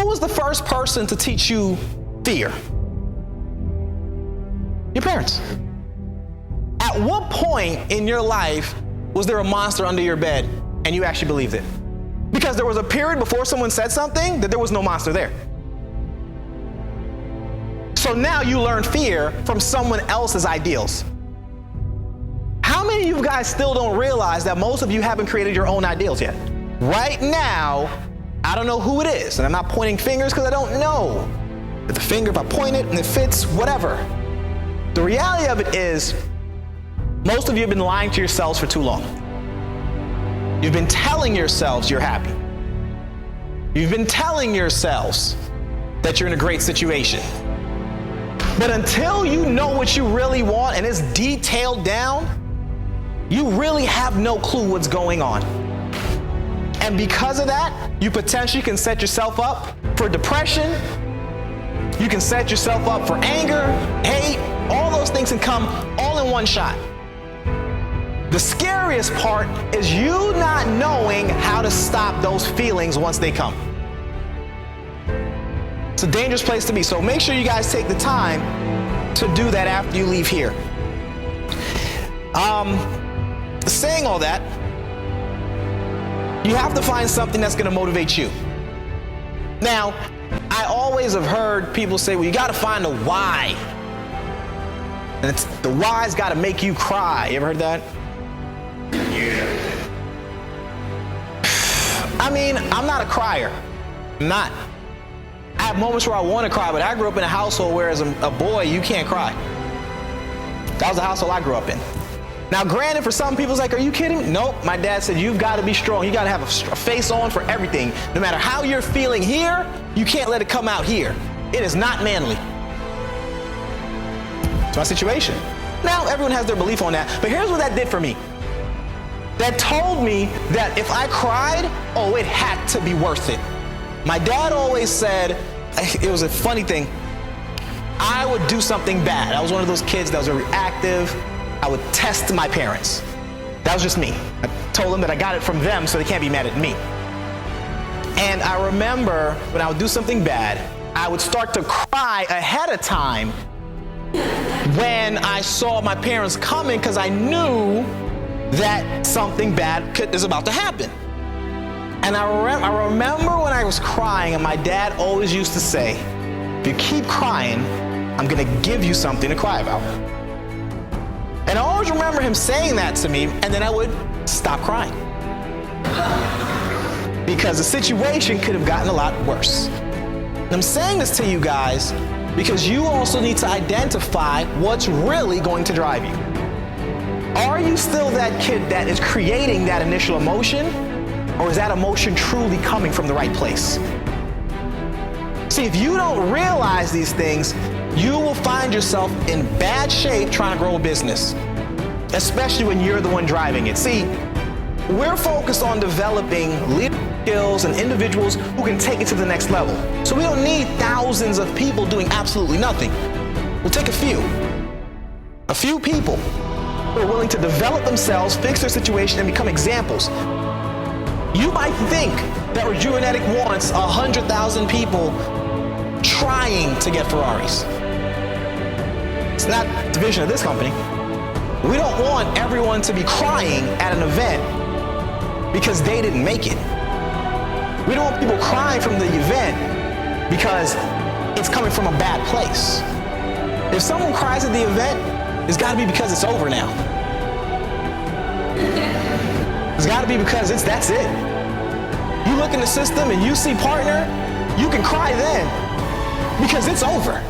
was the first person to teach you fear? Your parents. At what point in your life was there a monster under your bed and you actually believed it? Because there was a period before someone said something that there was no monster there. So now you learn fear from someone else's ideals. How many of you guys still don't realize that most of you haven't created your own ideals yet? Right now, I don't know who it is, and I'm not pointing fingers because I don't know. If the finger, if I point it and it fits, whatever. The reality of it is, most of you have been lying to yourselves for too long. You've been telling yourselves you're happy. You've been telling yourselves that you're in a great situation. But until you know what you really want and it's detailed down, you really have no clue what's going on. And because of that, you potentially can set yourself up for depression. You can set yourself up for anger, hate. All those things can come all in one shot. The scariest part is you not knowing how to stop those feelings once they come. It's a dangerous place to be. So make sure you guys take the time to do that after you leave here. Saying all that, you have to find something that's going to motivate you. Now, I always have heard people say, well, you got to find a why. And the why's got to make you cry. You ever heard that? Yeah. I mean, I'm not a crier. I'm not. I have moments where I want to cry, but I grew up in a household where as a boy, you can't cry. That was the household I grew up in. Now, granted, for some people, it's like, are you kidding me? Nope. My dad said, you've got to be strong. You got to have a face on for everything. No matter how you're feeling here, you can't let it come out here. It is not manly. It's my situation. Now, everyone has their belief on that, but here's what that did for me. That told me that if I cried, oh, it had to be worth it. My dad always said, it was a funny thing, I would do something bad. I was one of those kids that was very active. I would test my parents. That was just me. I told them that I got it from them, so they can't be mad at me. And I remember when I would do something bad, I would start to cry ahead of time when I saw my parents coming because I knew that something bad is about to happen. And I remember when I was crying, and my dad always used to say, if you keep crying, I'm going to give you something to cry about. And I always remember him saying that to me, and then I would stop crying. Because the situation could have gotten a lot worse. And I'm saying this to you guys because you also need to identify what's really going to drive you. Are you still that kid that is creating that initial emotion, or is that emotion truly coming from the right place? See, if you don't realize these things, you will find yourself in bad shape trying to grow a business, especially when you're the one driving it. See, we're focused on developing leadership skills and individuals who can take it to the next level. So we don't need thousands of people doing absolutely nothing. We'll take a few people who are willing to develop themselves, fix their situation, and become examples. You might think that Rejuvenetics wants 100,000 people trying to get Ferraris. It's not the vision of this company. We don't want everyone to be crying at an event because they didn't make it. We don't want people crying from the event because it's coming from a bad place. If someone cries at the event, it's got to be because it's over now. It's got to be because that's it. You look in the system and you see partner, you can cry then because it's over.